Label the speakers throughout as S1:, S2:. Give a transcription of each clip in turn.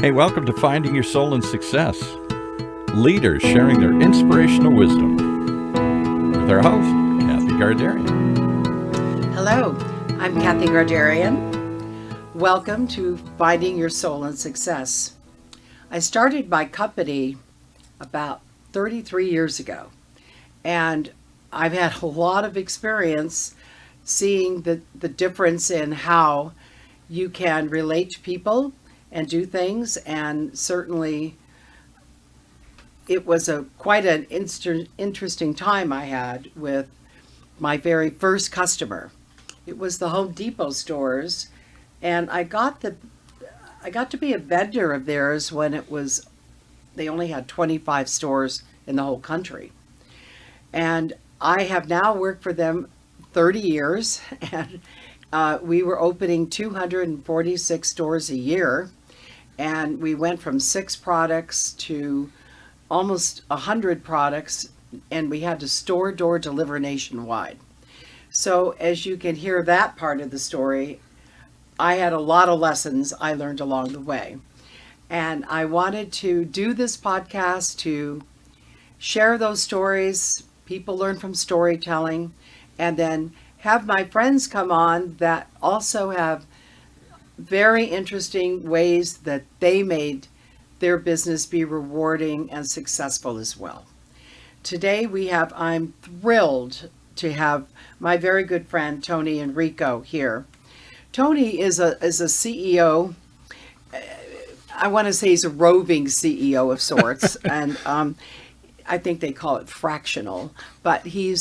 S1: Hey, welcome to Finding Your Soul in Success. Leaders sharing their inspirational wisdom. With our host, Kathy Gardarian.
S2: Hello, I'm Kathy Gardarian. Welcome to Finding Your Soul in Success. I started my company about 33 years ago, and I've had a lot of experience seeing the difference in how you can relate to people and do things, and certainly it was quite an interesting time I had with my very first customer. It was the Home Depot stores, and I got to be a vendor of theirs when they only had 25 stores in the whole country. And I have now worked for them 30 years, and we were opening 246 stores a year, and we went from 6 products to almost 100 products, and we had to door deliver nationwide. So as you can hear that part of the story, I had a lot of lessons I learned along the way. And I wanted to do this podcast to share those stories. People learn from storytelling, and then have my friends come on that also have very interesting ways that they made their business be rewarding and successful as well. Today I'm thrilled to have my very good friend Tony Enrico here. Tony is a CEO. I want to say he's a roving CEO of sorts, and I think they call it fractional. But he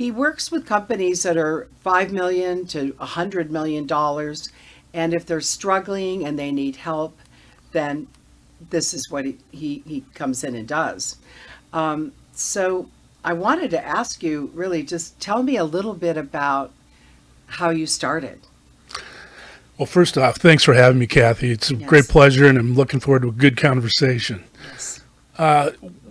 S2: works with companies that are $5 million to $100 million, and if they're struggling and they need help, then this is what he comes in and does. So I wanted to ask you, really, just tell me a little bit about how you started.
S3: Well, first off, thanks for having me, Kathy. It's a great pleasure, and I'm looking forward to a good conversation.
S2: Yes.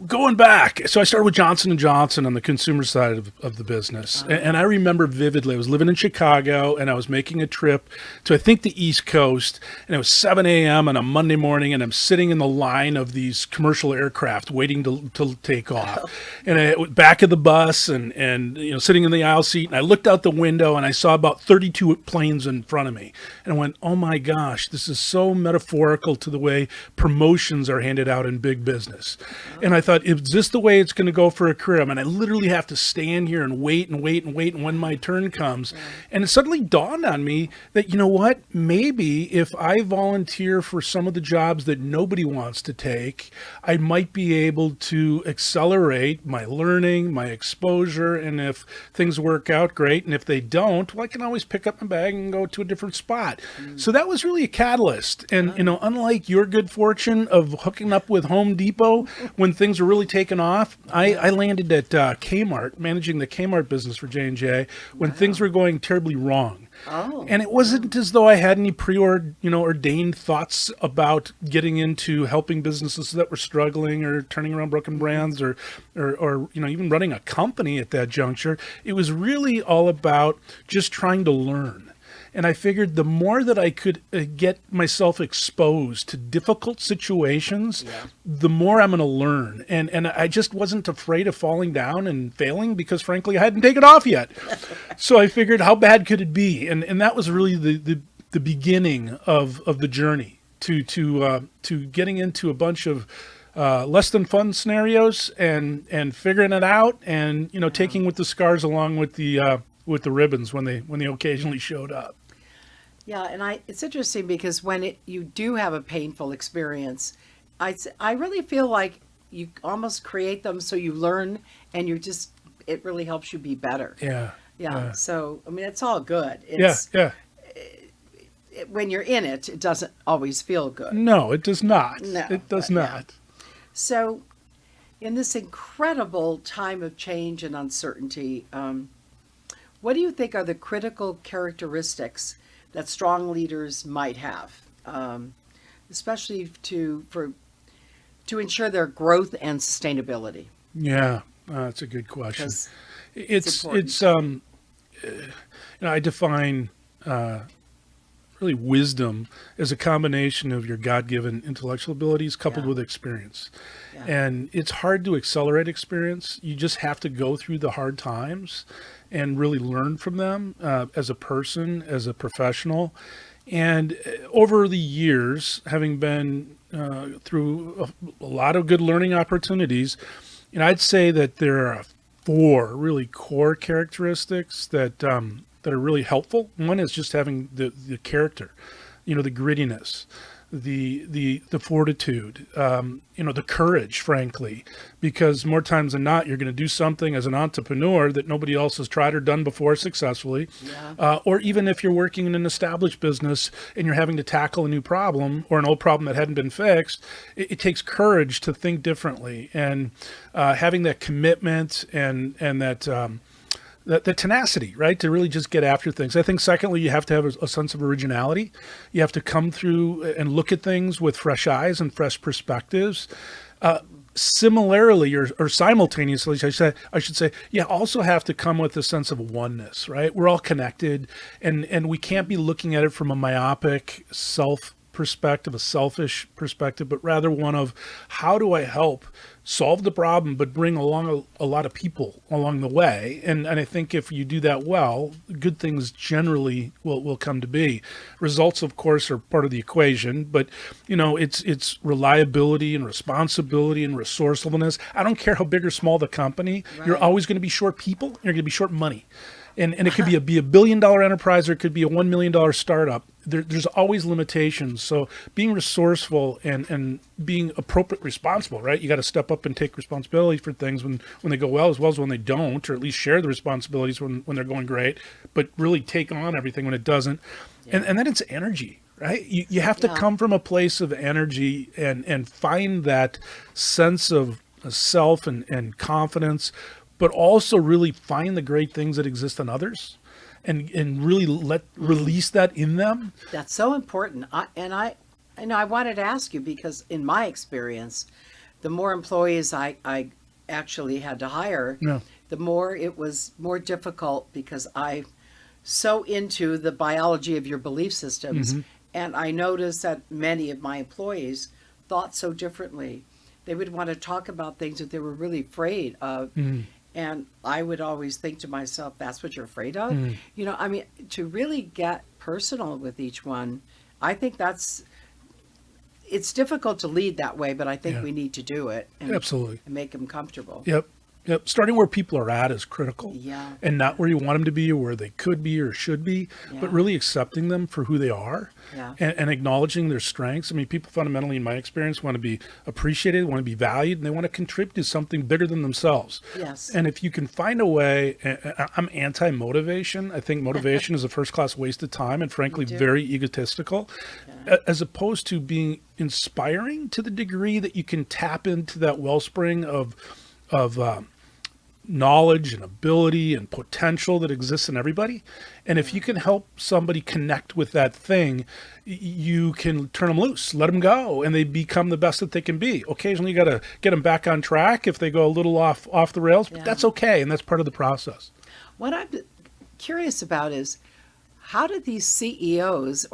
S3: Going back, so I started with Johnson & Johnson on the consumer side of the business. And I remember vividly, I was living in Chicago, and I was making a trip to, I think, the East Coast, and it was 7 a.m. on a Monday morning, and I'm sitting in the line of these commercial aircraft waiting to take off. And I was back of the bus and sitting in the aisle seat, and I looked out the window, and I saw about 32 planes in front of me. And I went, oh my gosh, this is so metaphorical to the way promotions are handed out in big business. And I thought, is this the way it's going to go for a career? I mean, I literally have to stand here and wait and when my turn comes. Yeah. And it suddenly dawned on me that, you know what, maybe if I volunteer for some of the jobs that nobody wants to take, I might be able to accelerate my learning, my exposure, and if things work out, great. And if they don't, well, I can always pick up my bag and go to a different spot. So that was really a catalyst. And, unlike your good fortune of hooking up with Home Depot when things were really taking off, I landed at Kmart, managing the Kmart business for J&J when things were going terribly wrong.
S2: Oh,
S3: and it wasn't as though I had any ordained thoughts about getting into helping businesses that were struggling or turning around broken brands or even running a company at that juncture. It was really all about just trying to learn. And I figured the more that I could get myself exposed to difficult situations, the more I'm going to learn. And I just wasn't afraid of falling down and failing because, frankly, I hadn't taken off yet. So I figured, how bad could it be? And that was really the beginning of the journey to getting into a bunch of less than fun scenarios and figuring it out and taking with the scars along with the ribbons when they occasionally showed up.
S2: Yeah, and it's interesting because when you do have a painful experience, I really feel like you almost create them so you learn, and it really helps you be better.
S3: Yeah.
S2: So I mean, it's all good. When you're in it, it doesn't always feel good.
S3: No, it does not.
S2: No,
S3: it does not.
S2: Yeah. So, in this incredible time of change and uncertainty, what do you think are the critical characteristics that strong leaders might have, especially to ensure their growth and sustainability?
S3: Yeah, that's a good question.
S2: It's
S3: I define really wisdom is a combination of your God-given intellectual abilities coupled
S2: Yeah.
S3: with experience.
S2: Yeah.
S3: And it's hard to accelerate experience. You just have to go through the hard times and really learn from them as a person, as a professional. And over the years, having been through a lot of good learning opportunities, I'd say that there are four really core characteristics that are really helpful. One is just having the character, the grittiness, the fortitude, the courage, frankly, because more times than not, you're going to do something as an entrepreneur that nobody else has tried or done before successfully.
S2: Yeah.
S3: Or even if you're working in an established business and you're having to tackle a new problem or an old problem that hadn't been fixed, it takes courage to think differently, and having that commitment and that the tenacity, right, to really just get after things. I think secondly, you have to have a sense of originality. You have to come through and look at things with fresh eyes and fresh perspectives. Similarly or simultaneously, I should say, you also have to come with a sense of oneness, right? We're all connected, and we can't be looking at it from a myopic self perspective, a selfish perspective, but rather one of how do I help solve the problem, but bring along a lot of people along the way. And I think if you do that well, good things generally will come to be. Results, of course, are part of the equation, but it's reliability and responsibility and resourcefulness. I don't care how big or small the company,
S2: Right.
S3: You're always going to be short people, and you're going to be short money. And it could be a $1 billion enterprise, or it could be a $1 million startup. There's always limitations. So being resourceful and being appropriately responsible, right? You got to step up and take responsibility for things when they go well as when they don't, or at least share the responsibilities when they're going great, but really take on everything when it doesn't.
S2: Yeah.
S3: And then it's energy, right? You have to
S2: Yeah.
S3: come from a place of energy and find that sense of self and confidence, but also really find the great things that exist in others and really release that in them.
S2: That's so important. I wanted to ask you because in my experience, the more employees I actually had to hire,
S3: Yeah.
S2: the more it was more difficult because I'm so into the biology of your belief systems. And I noticed that many of my employees thought so differently. They would want to talk about things that they were really afraid of. And I would always think to myself, that's what you're afraid of? To really get personal with each one, I think it's difficult to lead that way, but I think
S3: Yeah.
S2: we need to do it and,
S3: Absolutely.
S2: and make them comfortable.
S3: Yep. Starting where people are at is critical.
S2: Yeah.
S3: And not where you want them to be or where they could be or should be, but
S2: Yeah.
S3: really accepting them for who they are
S2: Yeah.
S3: and acknowledging their strengths. I mean, people fundamentally, in my experience, want to be appreciated, want to be valued, and they want to contribute to something bigger than themselves.
S2: Yes.
S3: And if you can find a way, I'm anti-motivation. I think motivation is a first-class waste of time and frankly,
S2: too.
S3: very egotistical, as opposed to being inspiring to the degree that you can tap into that wellspring of knowledge and ability and potential that exists in everybody. And if you can help somebody connect with that thing, you can turn them loose, let them go, and they become the best that they can be. Occasionally you got to get them back on track if they go a little off the rails, but
S2: Yeah.
S3: that's okay. And that's part of the process.
S2: What I'm curious about is how do these CEOs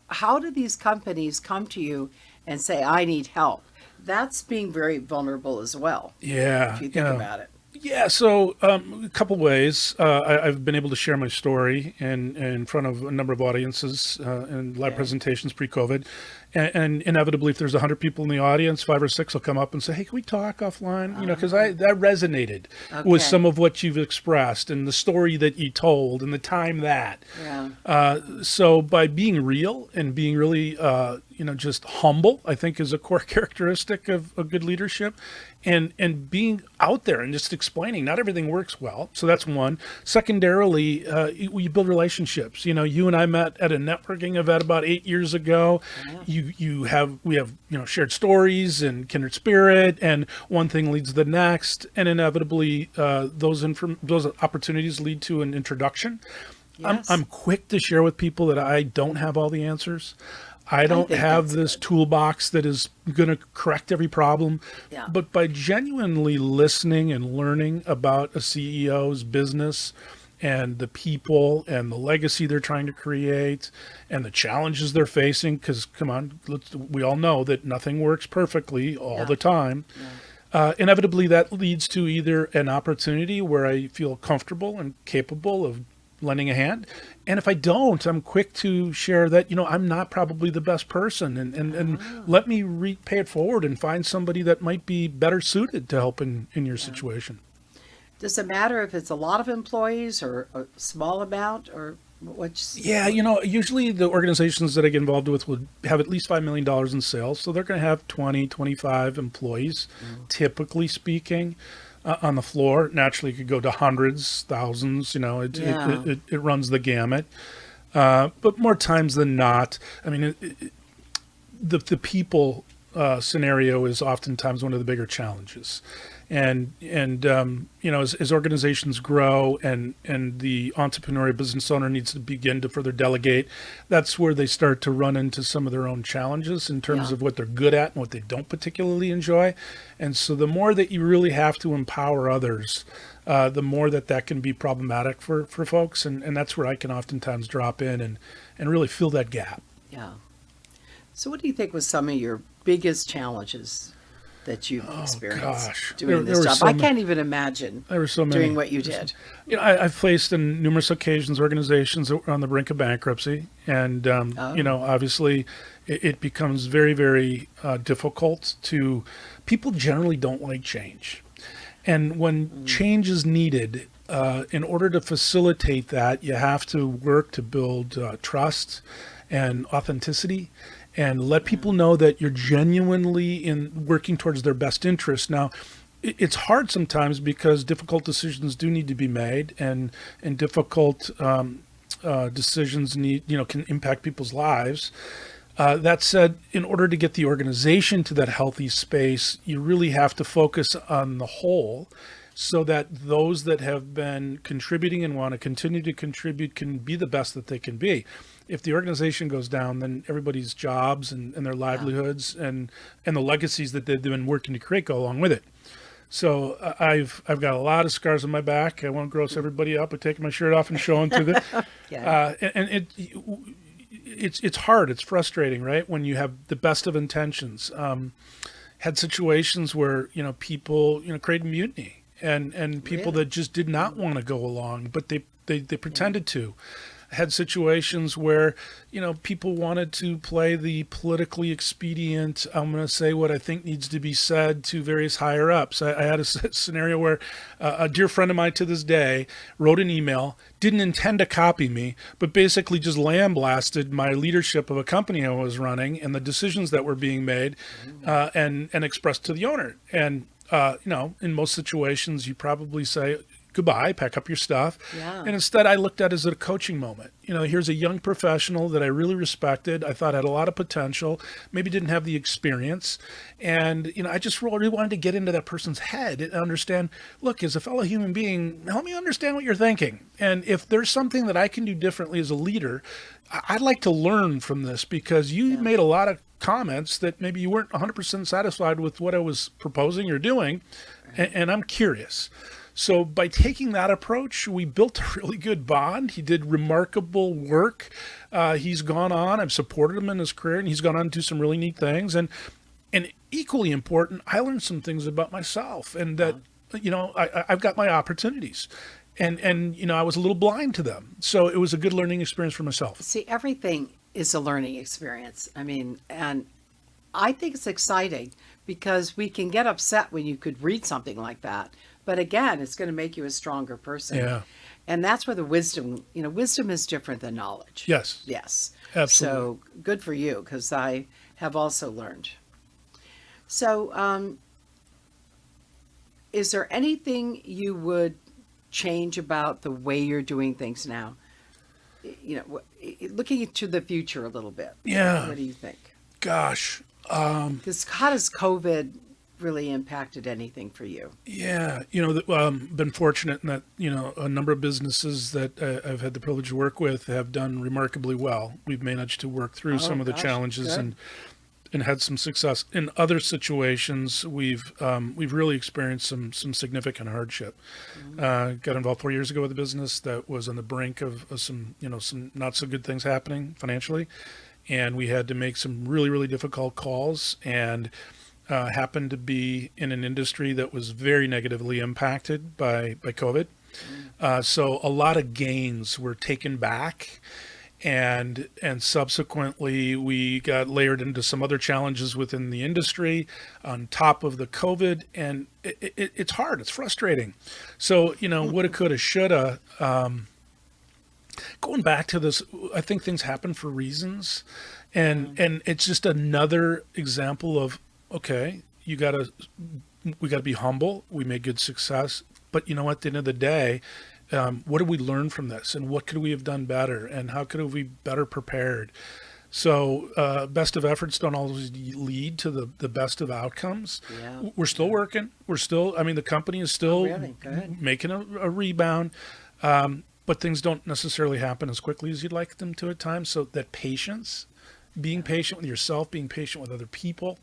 S2: how do these companies come to you and say, I need help? That's being very vulnerable as well,
S3: Yeah.
S2: if you think about it.
S3: Yeah, so a couple ways. I've been able to share my story in front of a number of audiences and live
S2: Okay.
S3: presentations pre-COVID. And inevitably, if there's 100 people in the audience, 5 or 6 will come up and say, hey, can we talk offline? Because that resonated with
S2: Okay.
S3: some of what you've expressed and the story that you told and the time that.
S2: Yeah.
S3: So by being real and being really, just humble, I think is a core characteristic of good leadership, and being out there and just explaining not everything works well. So that's one. Secondarily, you build relationships. You and I met at a networking event about 8 years ago.
S2: Yeah.
S3: We have shared stories and kindred spirit, and one thing leads to the next, and inevitably those opportunities lead to an introduction.
S2: Yes.
S3: I'm quick to share with people that I don't have all the answers. I don't
S2: think
S3: have
S2: that's
S3: this
S2: good.
S3: toolbox that is going to correct every problem.
S2: Yeah.
S3: But by genuinely listening and learning about a CEO's business and the people and the legacy they're trying to create and the challenges they're facing. Because, come on, we all know that nothing works perfectly all the time. Inevitably, that leads to either an opportunity where I feel comfortable and capable of lending a hand. And if I don't, I'm quick to share that, I'm not probably the best person, and let me pay it forward and find somebody that might be better suited to help in your situation.
S2: Does it matter if it's a lot of employees or a small amount, or what's?
S3: Yeah, usually the organizations that I get involved with would have at least $5 million in sales. So they're going to have 20, 25 employees, typically speaking, on the floor. Naturally, it could go to hundreds, thousands, it runs the gamut. But more times than not, I mean, the people scenario is oftentimes one of the bigger challenges. And as organizations grow and the entrepreneurial business owner needs to begin to further delegate, that's where they start to run into some of their own challenges in terms of what they're good at and what they don't particularly enjoy. And so the more that you really have to empower others, the more that can be problematic for folks. And that's where I can oftentimes drop in and really fill that gap.
S2: Yeah. So what do you think was some of your biggest challenges that you've experienced doing this job? I can't even imagine doing what you did.
S3: I've faced in numerous occasions organizations that were on the brink of bankruptcy, and obviously it becomes very, very difficult to. People generally don't like change, and when change is needed, in order to facilitate that, you have to work to build trust and authenticity, and let people know that you're genuinely in working towards their best interest. Now, it's hard sometimes because difficult decisions do need to be made, and difficult decisions can impact people's lives. That said, in order to get the organization to that healthy space, you really have to focus on the whole, so that those that have been contributing and want to continue to contribute can be the best that they can be. If the organization goes down, then everybody's jobs and their livelihoods and the legacies that they've been working to create go along with it. So I've got a lot of scars on my back. I won't gross everybody up by taking my shirt off and showing through the. It's hard. It's frustrating, right? When you have the best of intentions. Had situations where people created mutiny and people that just did not want to go along, but they pretended to. Had situations where people wanted to play the politically expedient, I'm going to say what I think needs to be said to various higher ups. I had a scenario where a dear friend of mine to this day wrote an email, didn't intend to copy me, but basically just lambasted my leadership of a company I was running and the decisions that were being made, and expressed to the owner. And in most situations, you probably say, goodbye, pack up your stuff. Yeah. And instead, I looked at it as a coaching moment. Here's a young professional that I really respected. I thought had a lot of potential, maybe didn't have the experience. And, I just really wanted to get into that person's head and understand, look, as a fellow human being, help me understand what you're thinking. And if there's something that I can do differently as a leader, I'd like to learn from this, because you made a lot of comments that maybe you weren't 100% satisfied with what I was proposing or doing. Right. And I'm curious. So by taking that approach, we built a really good bond. He did remarkable work. He's gone on. I've supported him in his career, and he's gone on to do some really neat things. And equally important, I learned some things about myself, and that I've got my opportunities, and I was a little blind to them. So it was a good learning experience for myself.
S2: See, everything is a learning experience. I mean, and I think it's exciting because we can get upset when you could read something like that. But again, it's going to make you a stronger person. Yeah. And that's where the wisdom is different than knowledge.
S3: Yes.
S2: Yes.
S3: Absolutely.
S2: So good for you, because I have also learned. So is there anything you would change about the way you're doing things now? Looking into the future a little bit.
S3: Yeah.
S2: What do you think?
S3: Gosh.
S2: How does COVID really impacted anything for you?
S3: Yeah, been fortunate in that, a number of businesses that I've had the privilege to work with have done remarkably well. We've managed to work through some of the challenges, and and had some success. In other situations, we've really experienced some significant hardship. Got involved 4 years ago with a business that was on the brink of some not so good things happening financially, and we had to make some really difficult calls, and happened to be in an industry that was very negatively impacted by COVID. So a lot of gains were taken back, and subsequently we got layered into some other challenges within the industry on top of the COVID, and it's hard, it's frustrating. So woulda, coulda, shoulda. Going back to this, I think things happen for reasons, and it's just another example of, okay, we gotta be humble. We made good success, but at the end of the day, what did we learn from this, and what could we have done better, and how could we be better prepared? So best of efforts don't always lead to the best of outcomes.
S2: Yeah.
S3: We're still working. The company is still
S2: really? Good.
S3: making a rebound, but things don't necessarily happen as quickly as you'd like them to at times. So that patience, being patient with yourself, being patient with other people.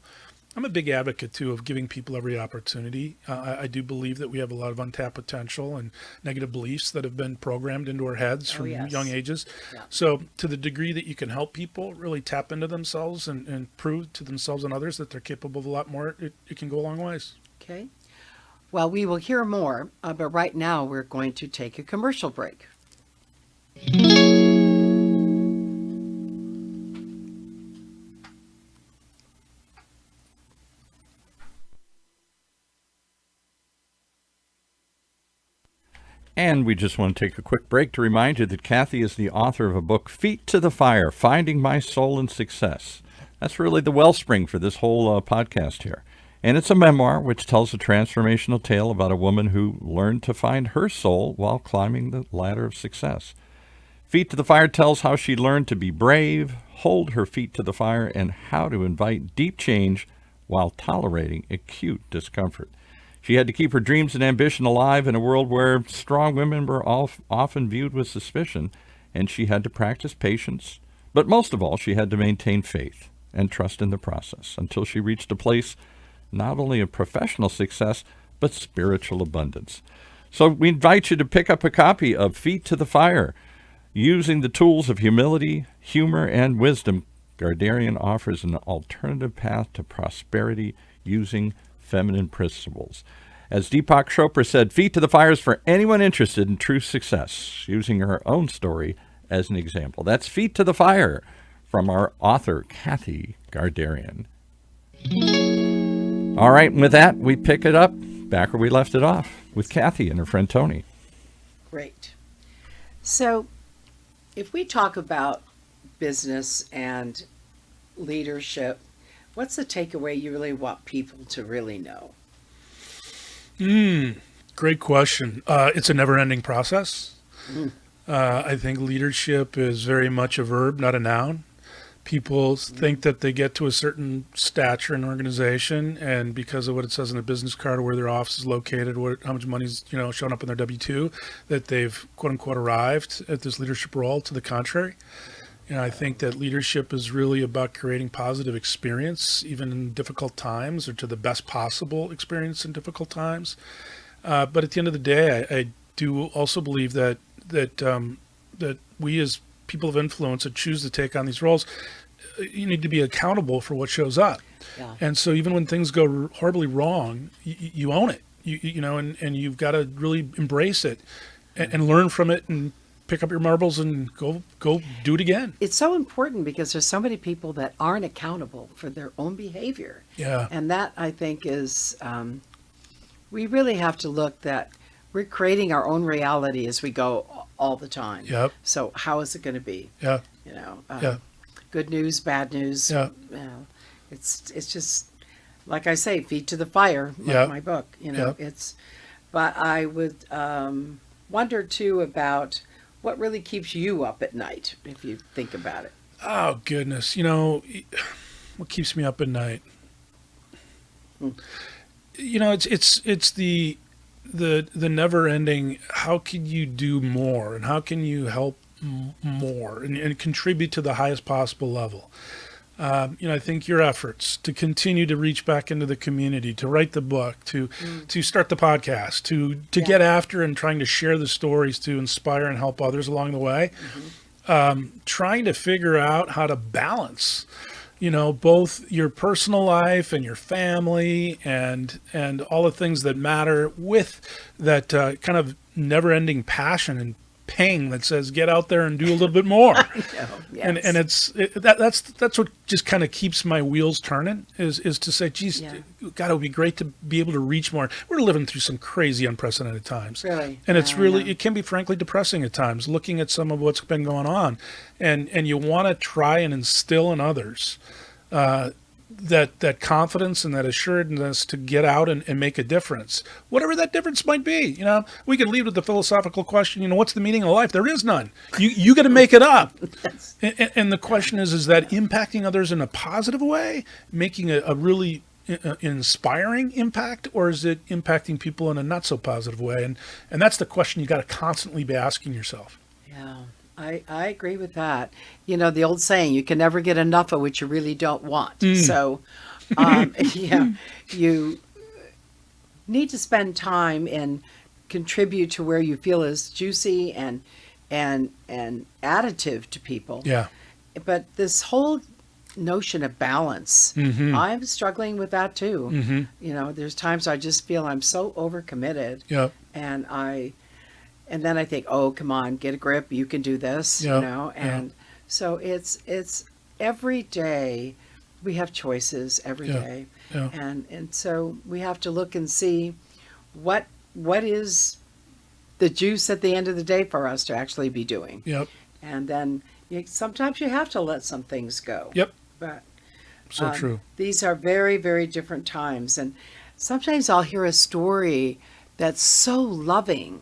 S3: I'm a big advocate, too, of giving people every opportunity. I do believe that we have a lot of untapped potential and negative beliefs that have been programmed into our heads from young ages.
S2: Yeah.
S3: So to the degree that you can help people really tap into themselves and prove to themselves and others that they're capable of a lot more, it can go a long ways.
S2: Okay. Well, we will hear more, but right now we're going to take a commercial break.
S1: And we just want to take a quick break to remind you that Kathy is the author of a book, Feet to the Fire, Finding My Soul in Success. That's really the wellspring for this whole podcast here. And it's a memoir which tells a transformational tale about a woman who learned to find her soul while climbing the ladder of success. Feet to the Fire tells how she learned to be brave, hold her feet to the fire, and how to invite deep change while tolerating acute discomfort. She had to keep her dreams and ambition alive in a world where strong women were often viewed with suspicion, and she had to practice patience. But most of all, she had to maintain faith and trust in the process until she reached a place not only of professional success, but spiritual abundance. So we invite you to pick up a copy of Feet to the Fire. Using the tools of humility, humor, and wisdom, Garderian offers an alternative path to prosperity using feminine principles. As Deepak Chopra said, Feet to the Fire is for anyone interested in true success, using her own story as an example. That's Feet to the Fire from our author, Kathy Garderian. All right, and with that, we pick it up back where we left it off with Kathy and her friend Tony.
S2: Great. So if we talk about business and leadership, what's the takeaway you really want people to really know?
S3: Great question. It's a never-ending process. I think leadership is very much a verb, not a noun. People think that they get to a certain stature in an organization, and because of what it says in a business card or where their office is located, how much money's showing up in their W-2, that they've quote-unquote arrived at this leadership role. To the contrary. I think that leadership is really about creating positive experience, even in difficult times, or to the best possible experience in difficult times. But at the end of the day, I do also believe that we as people of influence that choose to take on these roles, you need to be accountable for what shows up.
S2: Yeah.
S3: And so even when things go horribly wrong, you own it, and you've got to really embrace it and learn from it and pick up your marbles and go do it again.
S2: It's so important because there's so many people that aren't accountable for their own behavior.
S3: Yeah.
S2: And that, I think, is, we really have to look that we're creating our own reality as we go all the time.
S3: Yep.
S2: So how is it going to be?
S3: Yeah. Yeah.
S2: Good news, bad news.
S3: Yeah.
S2: It's just, like I say, feet to the fire, like
S3: Yeah.
S2: my book,
S3: Yeah.
S2: but I would wonder too about what really keeps you up at night, if you think about it.
S3: Oh, goodness. What keeps me up at night? It's the never ending, how can you do more, and how can you help more and contribute to the highest possible level? I think your efforts to continue to reach back into the community, to write the book, to start the podcast, to get after and trying to share the stories to inspire and help others along the way, trying to figure out how to balance, both your personal life and your family and all the things that matter with that kind of never-ending passion and ping that says get out there and do a little bit more.
S2: Yes.
S3: And that's what just kind of keeps my wheels turning is to say, geez, God, it would be great to be able to reach more. We're living through some crazy unprecedented times.
S2: Really.
S3: And it's it can be frankly depressing at times looking at some of what's been going on, and you want to try and instill in others that confidence and that assuredness to get out and make a difference, whatever that difference might be. We could lead with the philosophical question, what's the meaning of life? There is none. You got to make it up.
S2: Yes.
S3: And the question is that impacting others in a positive way, making a really inspiring impact, or is it impacting people in a not so positive way? And that's the question you got to constantly be asking yourself.
S2: Yeah. I agree with that. The old saying, you can never get enough of what you really don't want. So, you need to spend time and contribute to where you feel is juicy and additive to people.
S3: Yeah.
S2: But this whole notion of balance, I'm struggling with that too. There's times I just feel I'm so overcommitted.
S3: Yeah.
S2: And then I think, oh, come on, get a grip. You can do this, And so it's every day we have choices every day.
S3: Yeah.
S2: And so we have to look and see what is the juice at the end of the day for us to actually be doing.
S3: Yep.
S2: And then sometimes you have to let some things go.
S3: Yep.
S2: But
S3: So true.
S2: these are very, very different times. And sometimes I'll hear a story that's so loving,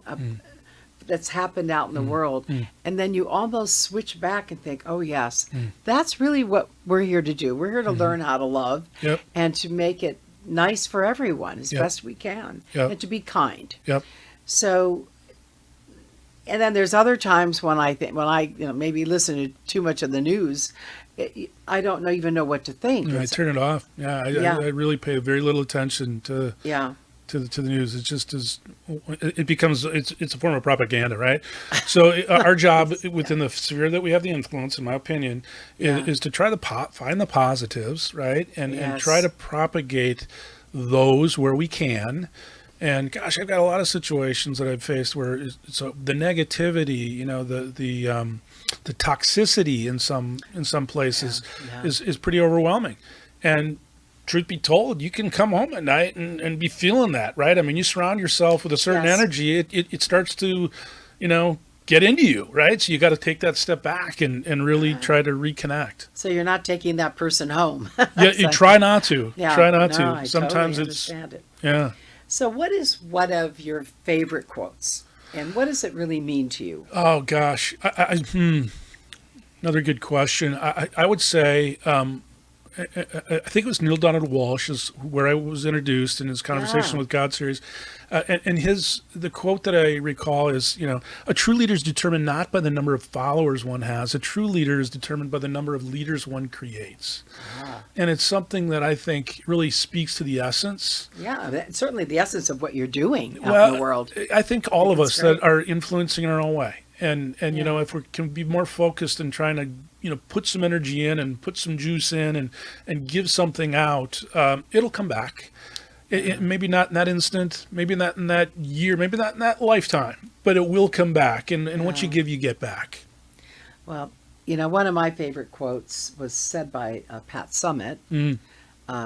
S2: that's happened out in the world. And then you almost switch back and think, oh, yes, that's really what we're here to do. We're here to learn how to love and to make it nice for everyone as best we can and to be kind.
S3: Yep.
S2: So, and then there's other times when I think, maybe listen to too much of the news, I don't even know what to think.
S3: I turn it off. I really pay very little attention to the news. It's just it's a form of propaganda, right? So our job within the sphere that we have the influence, in my opinion, is to try to find the positives, right? And try to propagate those where we can. And gosh, I've got a lot of situations that I've faced where the negativity, the toxicity in some places is pretty overwhelming. And truth be told, you can come home at night and be feeling that, right? I mean, you surround yourself with a certain energy, it starts to, get into you, right? So you got to take that step back and really try to reconnect.
S2: So you're not taking that person home.
S3: You try not to. Try not to.
S2: I
S3: Sometimes
S2: totally
S3: it's
S2: understand it.
S3: Yeah.
S2: So what is one of your favorite quotes? And what does it really mean to you?
S3: Oh gosh. Another good question. I would say I think it was Neil Donald Walsh is where I was introduced in his Conversation with God series. And the quote that I recall is, a true leader is determined not by the number of followers one has. A true leader is determined by the number of leaders one creates. And it's something that I think really speaks to the essence.
S2: Yeah, certainly the essence of what you're doing out in the world.
S3: I think all of us that are influencing in our own way. And if we can be more focused in trying to, put some energy in and put some juice in and give something out, it'll come back. Maybe not in that instant, maybe not in that year, maybe not in that lifetime, but it will come back. And once you give, you get back.
S2: Well, one of my favorite quotes was said by Pat Summitt,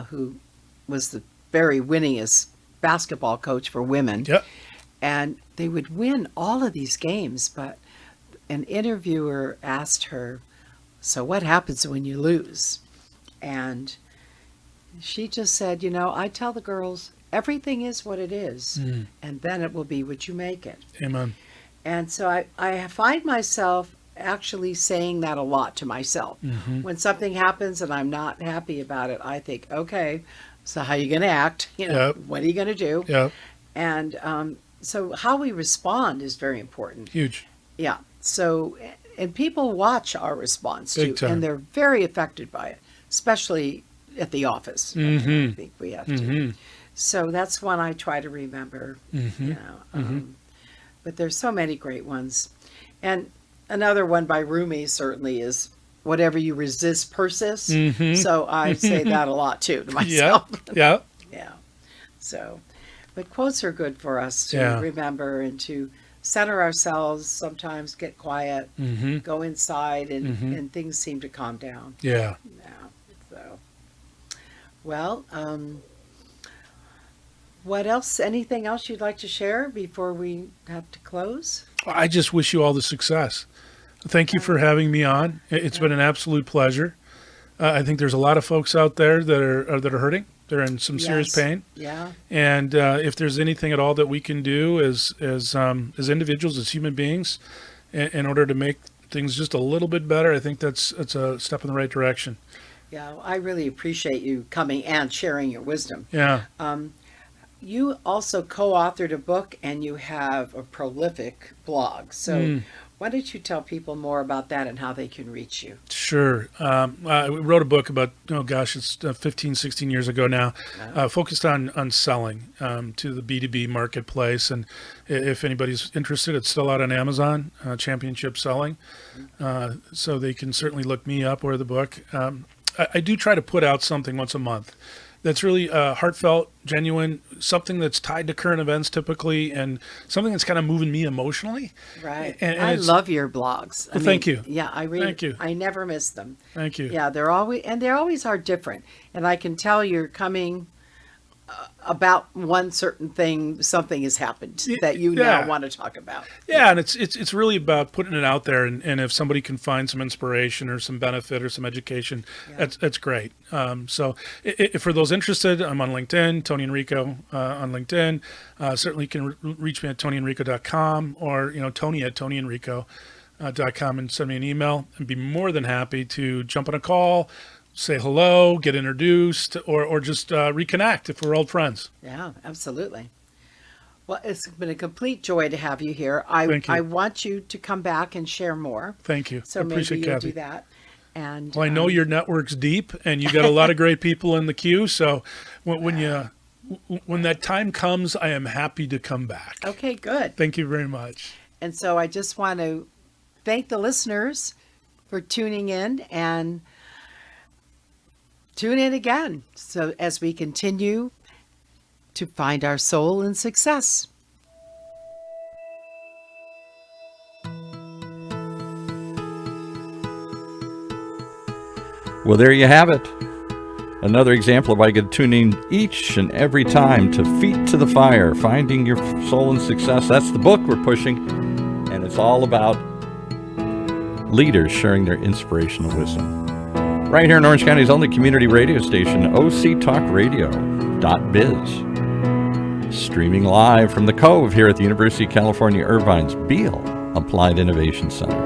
S2: who was the very winningest basketball coach for women.
S3: Yep.
S2: And they would win all of these games, but an interviewer asked her, so what happens when you lose? And she just said, I tell the girls, everything is what it is, and then it will be what you make it.
S3: Amen.
S2: And so I find myself actually saying that a lot to myself. When something happens and I'm not happy about it, I think, okay, so how are you going to act? What are you going to do?
S3: Yep.
S2: And so how we respond is very important.
S3: Huge.
S2: Yeah. So, and people watch our response
S3: Big
S2: too,
S3: time.
S2: and they're very affected by it. especially at the office. I think we have to. So that's one I try to remember. But there's so many great ones. And another one by Rumi certainly is whatever you resist persists. So I say that a lot too to myself.
S3: Yeah.
S2: Yeah. So, but quotes are good for us to remember and to center ourselves, sometimes get quiet, go inside, and things seem to calm down.
S3: Yeah.
S2: So, well, what else? Anything else you'd like to share before we have to close?
S3: I just wish you all the success. Thank you for having me on. It's been an absolute pleasure. I think there's a lot of folks out there that are hurting. They're in some serious pain.
S2: Yeah.
S3: And if there's anything at all that we can do as individuals, as human beings, in order to make things just a little bit better, I think it's a step in the right direction.
S2: Yeah, I really appreciate you coming and sharing your wisdom.
S3: Yeah.
S2: You also co-authored a book and you have a prolific blog. So why don't you tell people more about that and how they can reach you?
S3: Sure. I wrote a book about, it's 15, 16 years ago now, focused on selling to the B2B marketplace. And if anybody's interested, it's still out on Amazon, Championship Selling. So they can certainly look me up or the book. I do try to put out something once a month that's really heartfelt, genuine, something that's tied to current events typically, and something that's kind of moving me emotionally.
S2: Right.
S3: And
S2: I love your blogs.
S3: Well, thank you.
S2: Yeah, I read.
S3: Thank you.
S2: I never miss them.
S3: Thank you.
S2: Yeah, they always are different, and I can tell you're coming about one certain thing. Something has happened that you now want to talk about.
S3: Yeah, and it's really about putting it out there, and if somebody can find some inspiration or some benefit or some education, that's great. So for those interested, I'm on LinkedIn, Tony Enrico on LinkedIn. Certainly can reach me at tonyenrico.com or Tony at tonyenrico.com and send me an email, and be more than happy to jump on a call, say hello, get introduced, or just reconnect if we're old friends.
S2: Yeah, absolutely. Well, it's been a complete joy to have you here.
S3: Thank you.
S2: I want you to come back and share more.
S3: Thank you.
S2: So
S3: I appreciate
S2: maybe you'll
S3: Kathy.
S2: do that. And
S3: Well, I know your network's deep, and you got a lot of great people in the queue. So when that time comes, I am happy to come back.
S2: Okay, good.
S3: Thank you very much.
S2: And so I just want to thank the listeners for tuning in, and tune in again. So as we continue to find our soul in success.
S1: Well, there you have it. Another example of why you get to tune in each and every time to Feet to the Fire, Finding Your Soul in Success. That's the book we're pushing, and it's all about leaders sharing their inspirational wisdom. Right here in Orange County's only community radio station, octalkradio.biz. Streaming live from the Cove here at the University of California, Irvine's Beale Applied Innovation Center.